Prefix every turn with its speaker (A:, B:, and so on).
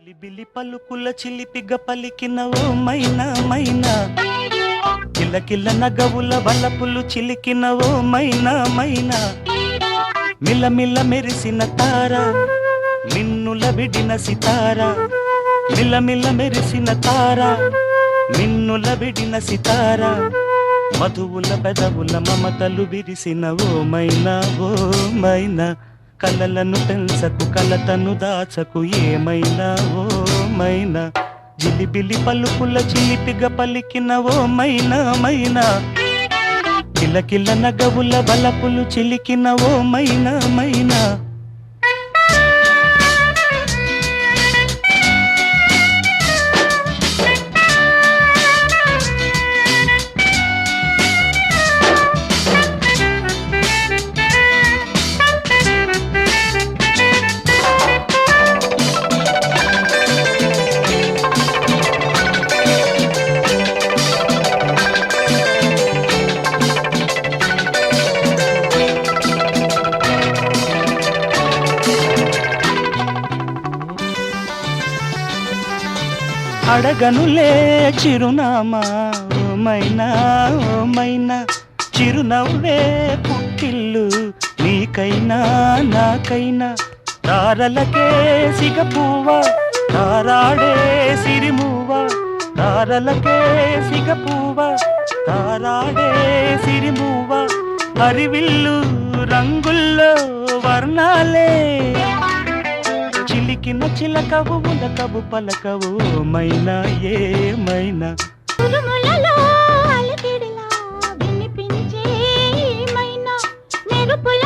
A: చిలిబిలి పలుకుల చిలిపిగ పలికిన ఓ మైనా మైనా, కిలకిల నగవుల వలపులు చిలికిన ఓ మైనా మైనా, మిలమిల మెరిసిన తార మిన్నుల విడిన సితార, మిలమిల మెరిసిన తార మిన్నుల విడిన సితార, మధువుల పెదవుల మమతలు విరిసిన ఓ మైనా ఓ మైనా, కలలను పెంచకు కలతను దాచకు ఏమైనా ఓ మైనా, జిలిబిలి పలుకుల చిలిపిగ పలికిన ఓ మైనా మైనా, కిలకిల నగవుల బలపులు చిలికిన ఓ మైనా మైనా. అడగనులే చిరునామా ఓ మైనా ఓ మైనా, చిరునవ్వే పుట్టిల్లు నీకైనా నాకైనా, తారలకే సిగపువ్వ తారాడే సిరిమువ్వ, తారలకే సిగపువ్వ తారాడే సిరిమువ్వ, హరివిల్లు రంగుల్లో వర్ణాలే చిలికిన చిలకవు ఉలకవు పలకవు మైనా ఏమైనా.
B: ఉరుములలో అలికిడిలా వినిపించే మైనా, మెరుపుల